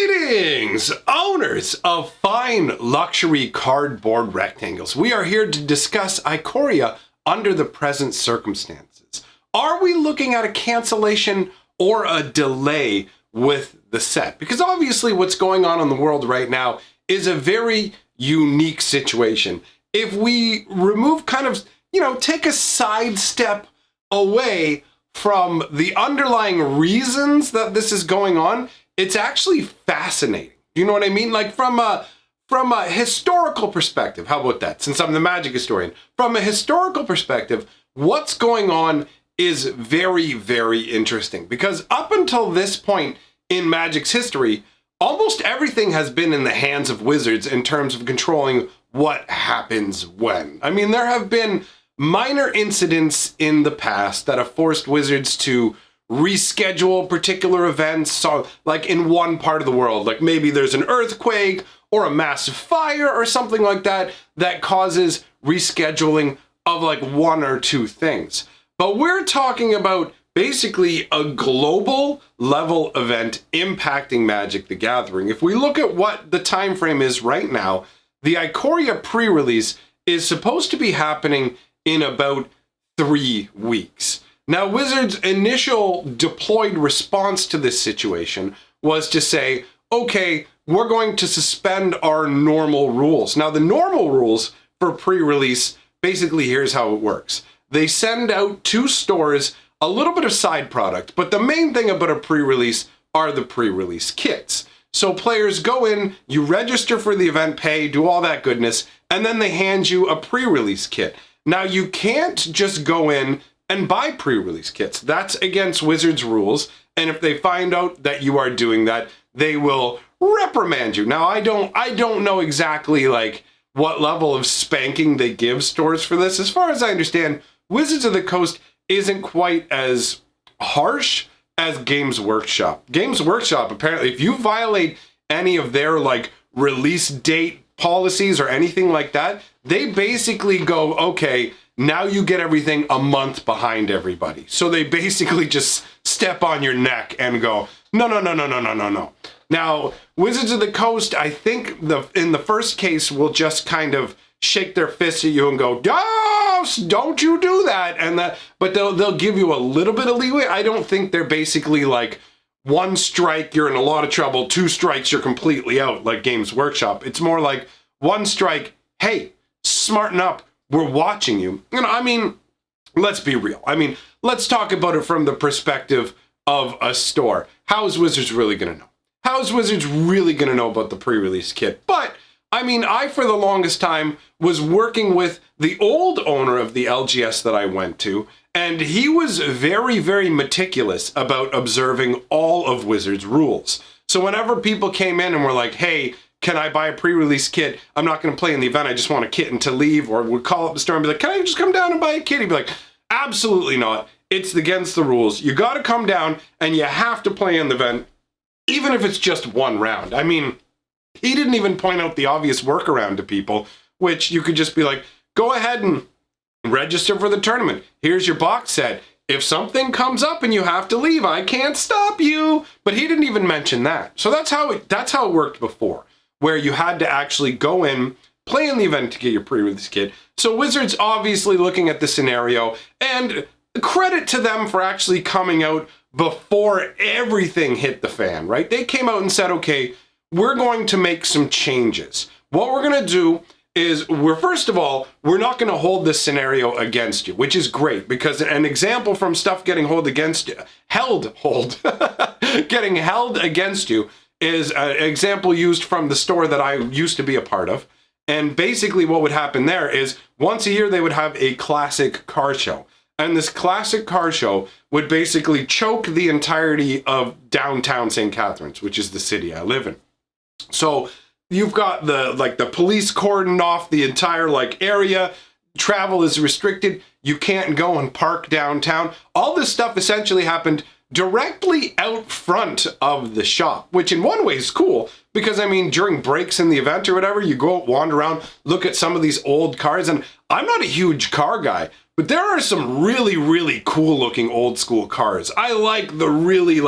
Greetings, owners of fine luxury cardboard rectangles. We are here to discuss Ikoria under the present circumstances. Are we looking at a cancellation or a delay with the set? Because obviously what's going on in the world right now is a very unique situation. If we remove take a sidestep away from the underlying reasons that this is going on, it's actually fascinating. You know what I mean? Like from a historical perspective, how about that? Since I'm the magic historian, from a historical perspective, what's going on is very, very interesting, because up until this point in Magic's history, almost everything has been in the hands of wizards in terms of controlling what happens when. I mean, there have been minor incidents in the past that have forced wizards to reschedule particular events, so like in one part of the world, like maybe there's an earthquake or a massive fire or something like that that causes rescheduling of like one or two things. But we're talking about basically a global level event impacting Magic the Gathering. If we look at what the time frame is right now, the Ikoria pre-release is supposed to be happening in about 3 weeks. Now, Wizards' initial deployed response to this situation was to say, okay, we're going to suspend our normal rules. Now, the normal rules for pre-release, basically here's how it works. They send out to stores a little bit of side product, but the main thing about a pre-release are the pre-release kits. So players go in, you register for the event, pay, do all that goodness, and then they hand you a pre-release kit. Now, you can't just go in and buy pre-release kits. That's against Wizards rules, and if they find out that you are doing that, they will reprimand you. Now, I don't know exactly like what level of spanking they give stores for this. As far as I understand, Wizards of the Coast isn't quite as harsh as Games Workshop. Games Workshop, apparently, if you violate any of their like release date policies or anything like that, they basically go, okay, now you get everything a month behind everybody. So they basically just step on your neck and go, no. Now, Wizards of the Coast, I think in the first case will just kind of shake their fists at you and go, oh, don't you do that. But they'll give you a little bit of leeway. I don't think they're basically like 1 strike, you're in a lot of trouble, 2 strikes, you're completely out like Games Workshop. It's more like 1 strike, hey, smarten up. We're watching you. You know, I mean, let's be real. I mean, let's talk about it from the perspective of a store. How is Wizards really going to know? How is Wizards really going to know about the pre-release kit? But, I mean, I, for the longest time, was working with the old owner of the LGS that I went to, and he was very, very meticulous about observing all of Wizards' rules. So whenever people came in and were like, hey, can I buy a pre-release kit? I'm not going to play in the event. I just want a kit and to leave. Or would call up the store and be like, can I just come down and buy a kit? He'd be like, absolutely not. It's against the rules. You got to come down and you have to play in the event, even if it's just 1 round. I mean, he didn't even point out the obvious workaround to people, which you could just be like, go ahead and register for the tournament. Here's your box set. If something comes up and you have to leave, I can't stop you. But he didn't even mention that. So that's how it worked before, where you had to actually go in, play in the event to get your pre-release kit. So Wizards obviously looking at the scenario, and credit to them for actually coming out before everything hit the fan, right? They came out and said, okay, we're going to make some changes. What we're going to do is first of all, we're not going to hold this scenario against you, which is great, because an example from stuff getting getting held against you is an example used from the store that I used to be a part of. And basically what would happen there is once a year they would have a classic car show. And this classic car show would basically choke the entirety of downtown St. Catharines, which is the city I live in. So you've got the police cordoned off the entire area. Travel is restricted. You can't go and park downtown. All this stuff essentially happened directly out front of the shop, which in one way is cool because, I mean, during breaks in the event or whatever, you go wander around, look at some of these old cars, and I'm not a huge car guy, but there are some really, really cool looking old school cars. I like the really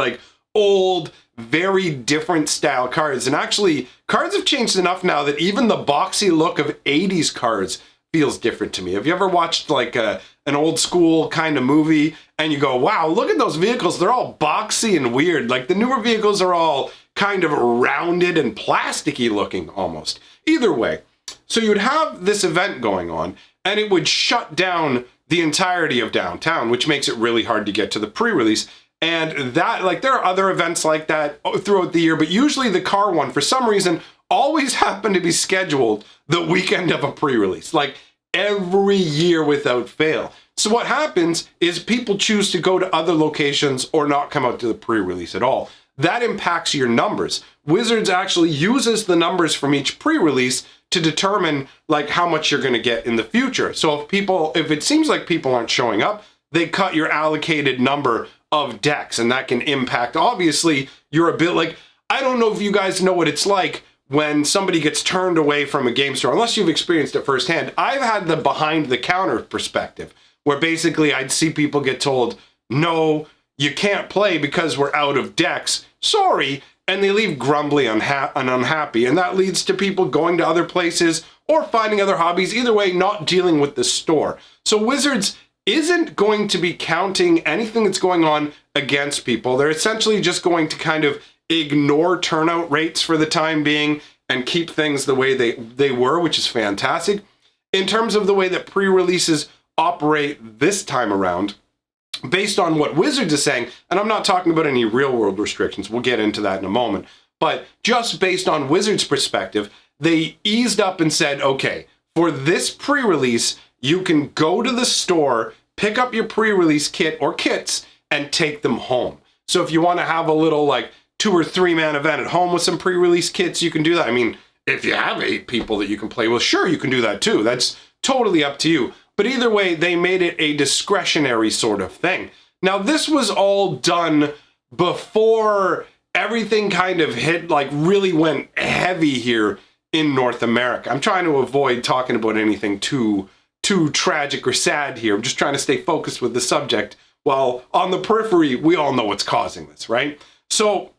old very different style cards. And actually, cards have changed enough now that even the boxy look of 80s cards feels different to me. Have you ever watched like an old school kind of movie and you go, wow, look at those vehicles. They're all boxy and weird. Like the newer vehicles are all kind of rounded and plasticky looking almost. Either way, so you would have this event going on and it would shut down the entirety of downtown, which makes it really hard to get to the pre-release. And that, like, there are other events like that throughout the year, but usually the car one, for some reason, always happened to be scheduled the weekend of a pre-release, like every year without fail. So what happens is people choose to go to other locations or not come out to the pre-release at all. That impacts your numbers. Wizards actually uses the numbers from each pre-release to determine like how much you're going to get in the future. So if it seems like people aren't showing up, they cut your allocated number of decks, and that can impact obviously your ability. Like, I don't know if you guys know what it's like when somebody gets turned away from a game store, unless you've experienced it firsthand. I've had the behind the counter perspective where basically I'd see people get told, no, you can't play because we're out of decks. Sorry. And they leave grumbly and unhappy. And that leads to people going to other places or finding other hobbies. Either way, not dealing with the store. So Wizards isn't going to be counting anything that's going on against people. They're essentially just going to kind of ignore turnout rates for the time being and keep things the way they were, which is fantastic. In terms of the way that pre-releases operate this time around, based on what Wizards is saying, and I'm not talking about any real world restrictions, we'll get into that in a moment, but just based on Wizards' perspective, they eased up and said, okay, for this pre-release, you can go to the store, pick up your pre-release kit or kits, and take them home. So if you want to have a little like 2 or 3 man event at home with some pre-release kits, you can do that. I mean, if you have 8 people that you can play with, sure, you can do that too. That's totally up to you. But either way, they made it a discretionary sort of thing. Now, this was all done before everything kind of hit, like really went heavy here in North America. I'm trying to avoid talking about anything too tragic or sad here. I'm just trying to stay focused with the subject, while on the periphery, we all know what's causing this, right? So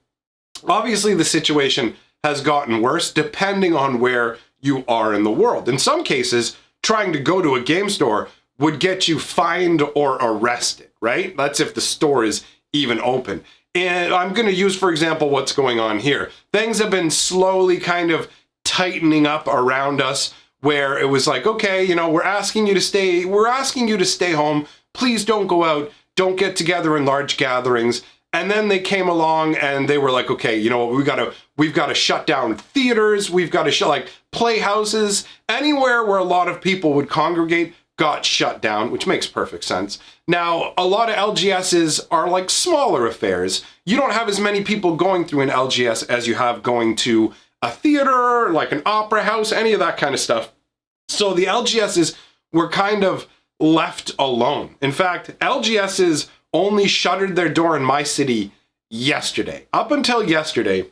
obviously the situation has gotten worse depending on where you are in the world. In some cases, trying to go to a game store would get you fined or arrested, right? That's if the store is even open. And I'm going to use, for example, what's going on here. Things have been slowly kind of tightening up around us, where it was like, okay, you know, we're asking you to stay home. Please don't go out. Don't get together in large gatherings. And then they came along and they were like, okay, you know what, we've got to shut down theaters. We've got to shut like playhouses. Anywhere where a lot of people would congregate got shut down, which makes perfect sense. Now, a lot of LGSs are like smaller affairs. You don't have as many people going through an LGS as you have going to a theater, like an opera house, any of that kind of stuff. So the LGSs were kind of left alone. In fact, LGSs only shuttered their door in my city yesterday. Up until yesterday,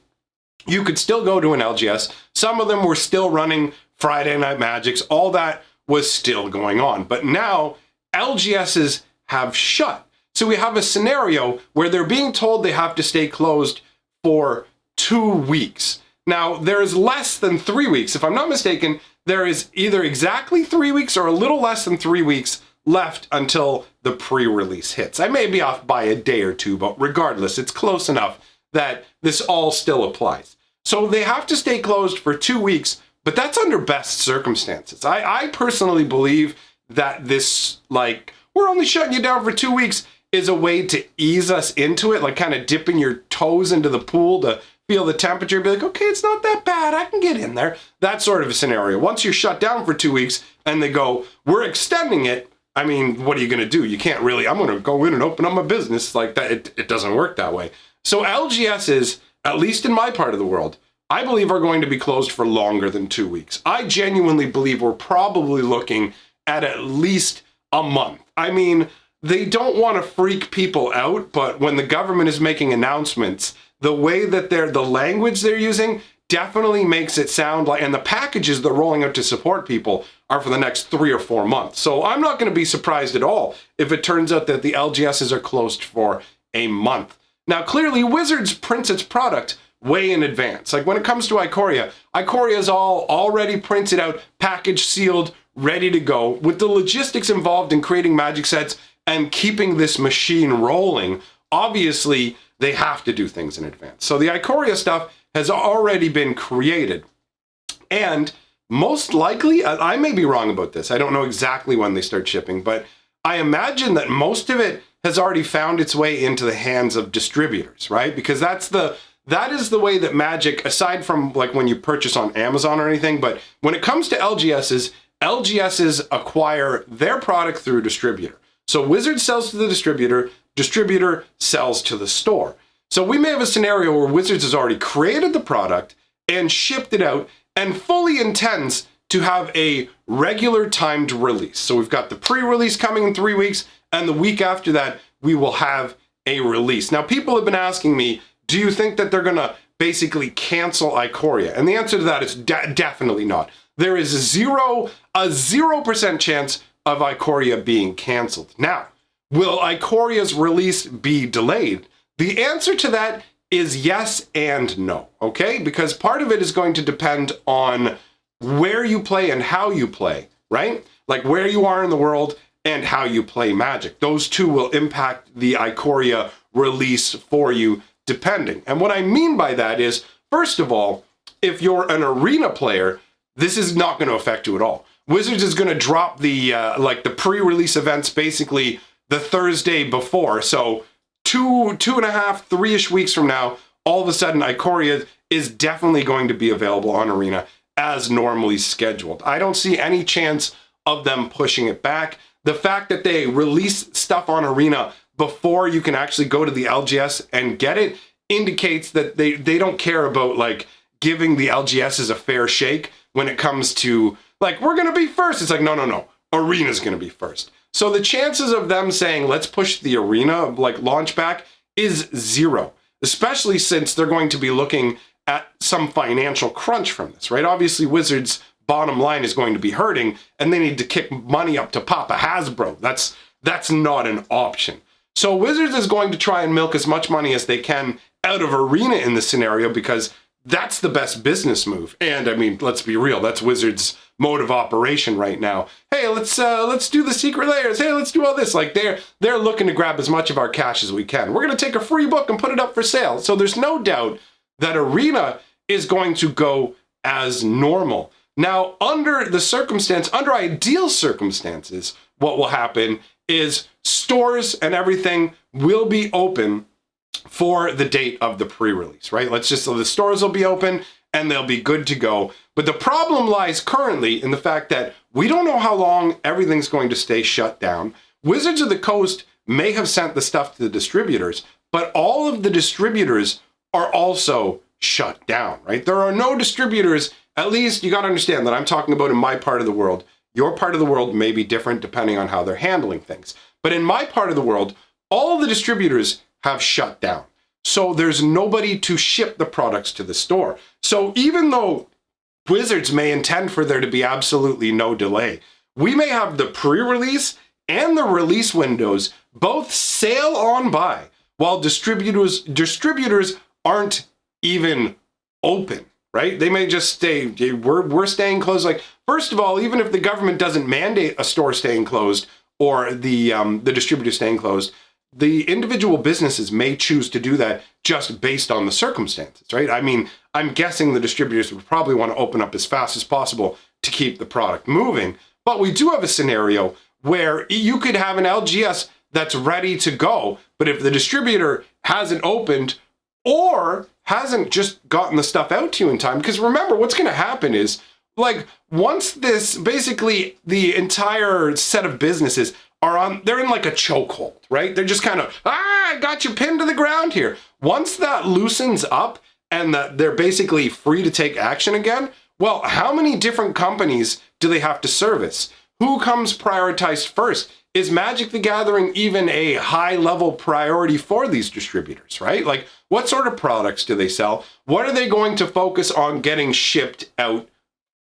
you could still go to an LGS. Some of them were still running Friday Night Magics. All that was still going on. But now LGSs have shut. So we have a scenario where they're being told they have to stay closed for 2 weeks. Now, there is less than 3 weeks. If I'm not mistaken, there is either exactly 3 weeks or a little less than 3 weeks left until the pre-release hits. I may be off by a day or two, but regardless, it's close enough that this all still applies. So they have to stay closed for 2 weeks, but that's under best circumstances. I personally believe that this, like, we're only shutting you down for 2 weeks is a way to ease us into it, like kind of dipping your toes into the pool to feel the temperature, be like, okay, it's not that bad, I can get in there. That sort of a scenario. Once you're shut down for 2 weeks and they go, we're extending it, I mean, what are you going to do? You can't really, I'm going to go in and open up my business like that. It doesn't work that way. So LGSs, at least in my part of the world, I believe are going to be closed for longer than 2 weeks. I genuinely believe we're probably looking at least a month. I mean, they don't want to freak people out, but when the government is making announcements, the way that the language they're using definitely makes it sound like, and the packages they're rolling out to support people are for the next 3 or 4 months. So I'm not going to be surprised at all if it turns out that the LGSs are closed for a month. Now, clearly, Wizards prints its product way in advance. Like when it comes to Ikoria, Ikoria is all already printed out, packaged, sealed, ready to go. With the logistics involved in creating Magic sets and keeping this machine rolling, obviously they have to do things in advance. So the Ikoria stuff has already been created. And most likely, I may be wrong about this, I don't know exactly when they start shipping, but I imagine that most of it has already found its way into the hands of distributors, right? Because that is the way that Magic, aside from like when you purchase on Amazon or anything, but when it comes to LGSs acquire their product through a distributor. So Wizard sells to the distributor, distributor sells to the store. So we may have a scenario where Wizards has already created the product and shipped it out and fully intends to have a regular timed release. So we've got the pre-release coming in 3 weeks, and the week after that, we will have a release. Now, people have been asking me, do you think that they're gonna basically cancel Ikoria? And the answer to that is definitely not. There is a 0% chance of Ikoria being canceled. Now, will Ikoria's release be delayed? The answer to that is yes and no, okay? Because part of it is going to depend on where you play and how you play, right? Like where you are in the world and how you play Magic. Those two will impact the Ikoria release for you, depending. And what I mean by that is, first of all, if you're an arena player, this is not going to affect you at all. Wizards is going to drop the the pre-release events basically the Thursday before. So 2.5, 3-ish weeks from now, all of a sudden Ikoria is definitely going to be available on Arena as normally scheduled. I don't see any chance of them pushing it back. The fact that they release stuff on Arena before you can actually go to the LGS and get it indicates that they don't care about like giving the LGSs a fair shake when it comes to like, we're gonna be first. It's like, no. Arena's gonna be first. So the chances of them saying, let's push the Arena like launch back is 0, especially since they're going to be looking at some financial crunch from this, right? Obviously Wizards' bottom line is going to be hurting and they need to kick money up to Papa Hasbro. That's not an option. So Wizards is going to try and milk as much money as they can out of Arena in this scenario because that's the best business move. And I mean, let's be real, that's Wizards' mode of operation right now. Hey, let's do the secret layers. Hey, let's do all this. Like they're looking to grab as much of our cash as we can. We're gonna take a free book and put it up for sale. So there's no doubt that Arena is going to go as normal. Now, under ideal circumstances, what will happen is stores and everything will be open for the date of the pre-release, right? So the stores will be open and they'll be good to go. But the problem lies currently in the fact that we don't know how long everything's going to stay shut down. Wizards of the Coast may have sent the stuff to the distributors, but all of the distributors are also shut down, right? There are no distributors, at least you got to understand that I'm talking about in my part of the world. Your part of the world may be different depending on how they're handling things. But in my part of the world, all of the distributors have shut down. So there's nobody to ship the products to the store. So even though Wizards may intend for there to be absolutely no delay, we may have the pre-release and the release windows both sail on by while distributors aren't even open, right? They may just stay, we're staying closed. Like, first of all, even if the government doesn't mandate a store staying closed or the distributor staying closed, the individual businesses may choose to do that just based on the circumstances, right? I mean, I'm guessing the distributors would probably want to open up as fast as possible to keep the product moving. But we do have a scenario where you could have an LGS that's ready to go, but if the distributor hasn't opened or hasn't just gotten the stuff out to you in time, because remember, what's going to happen is, like, once this, basically the entire set of businesses they're in like a chokehold, right? They're just kind of, I got you pinned to the ground here. Once that loosens up and that they're basically free to take action again, well, how many different companies do they have to service? Who comes prioritized first? Is Magic the Gathering even a high-level priority for these distributors, right? Like, what sort of products do they sell? What are they going to focus on getting shipped out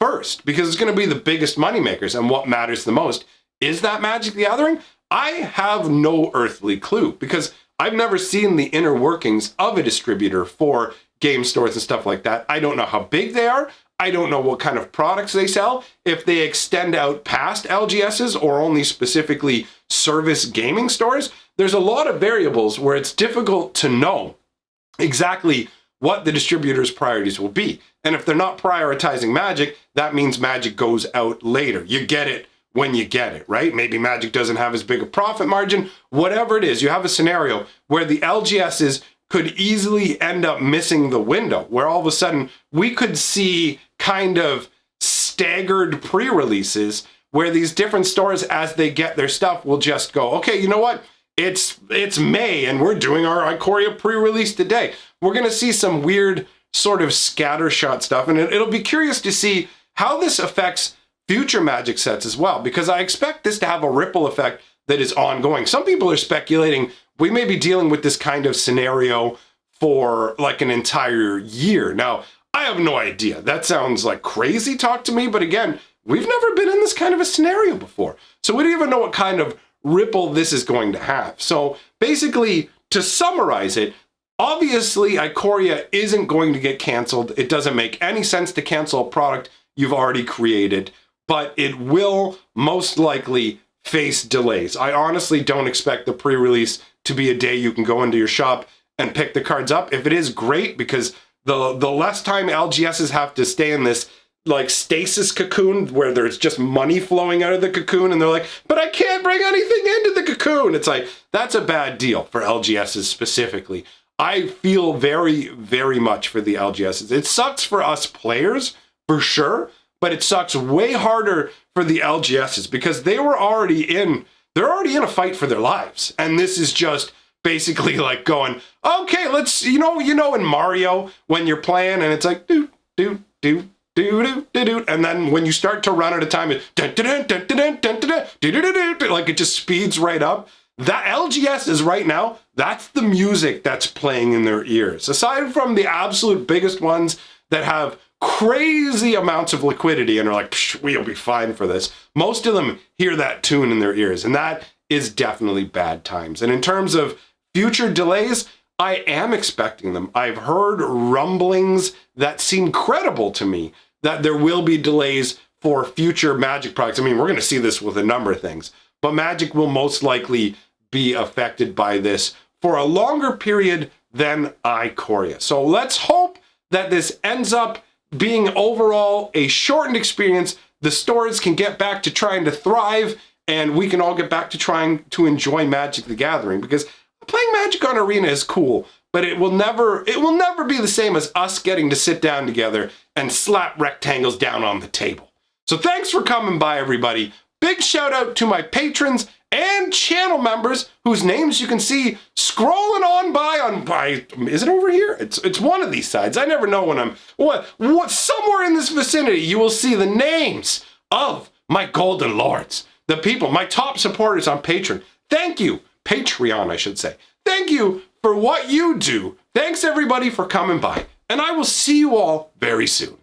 first? Because it's going to be the biggest moneymakers, and what matters the most. Is that Magic the Gathering? I have no earthly clue, because I've never seen the inner workings of a distributor for game stores and stuff like that. I don't know how big they are. I don't know what kind of products they sell, if they extend out past LGSs or only specifically service gaming stores. There's a lot of variables where it's difficult to know exactly what the distributor's priorities will be. And if they're not prioritizing Magic, that means Magic goes out later. You get it when you get it, right? Maybe Magic doesn't have as big a profit margin, whatever it is. You have a scenario where the LGSs could easily end up missing the window, where all of a sudden we could see kind of staggered pre-releases where these different stores, as they get their stuff, will just go, okay, you know what? It's May and we're doing our Ikoria pre-release today. We're going to see some weird sort of scattershot stuff, and it'll be curious to see how this affects future Magic sets as well, because I expect this to have a ripple effect that is ongoing. Some people are speculating we may be dealing with this kind of scenario for like an entire year. Now, I have no idea. That sounds like crazy talk to me, but again, we've never been in this kind of a scenario before. So we don't even know what kind of ripple this is going to have. So basically, to summarize it, obviously Ikoria isn't going to get canceled. It doesn't make any sense to cancel a product you've already created, but it will most likely face delays. I honestly don't expect the pre-release to be a day you can go into your shop and pick the cards up. If it is, great, because the less time LGSs have to stay in this like stasis cocoon where there's just money flowing out of the cocoon and they're like, but I can't bring anything into the cocoon. It's like, that's a bad deal for LGSs specifically. I feel very, very much for the LGSs. It sucks for us players, for sure, but it sucks way harder for the LGSs because they're already in a fight for their lives. And this is just basically like going, okay, let's, you know, in Mario when you're playing and it's like, do, do, do, do, do, do, do. And then when you start to run out of time, it's like it just speeds right up. That LGS is right now, that's the music that's playing in their ears. Aside from the absolute biggest ones that have crazy amounts of liquidity and are like, we'll be fine for this. Most of them hear that tune in their ears, and that is definitely bad times. And in terms of future delays, I am expecting them. I've heard rumblings that seem credible to me that there will be delays for future Magic products. I mean, we're going to see this with a number of things, but Magic will most likely be affected by this for a longer period than Ikoria. So let's hope that this ends up being overall a shortened experience. The stores can get back to trying to thrive, and we can all get back to trying to enjoy Magic the Gathering, because playing Magic on Arena is cool, but it will never be the same as us getting to sit down together and slap rectangles down on the table. So thanks for coming by, everybody. Big shout out to my patrons and channel members whose names you can see scrolling on by, is it over here? It's one of these sides. I never know when I'm, what somewhere in this vicinity you will see the names of my golden lords, the people, my top supporters on Patreon. Thank you, Patreon, I should say. Thank you for what you do. Thanks everybody for coming by, and I will see you all very soon.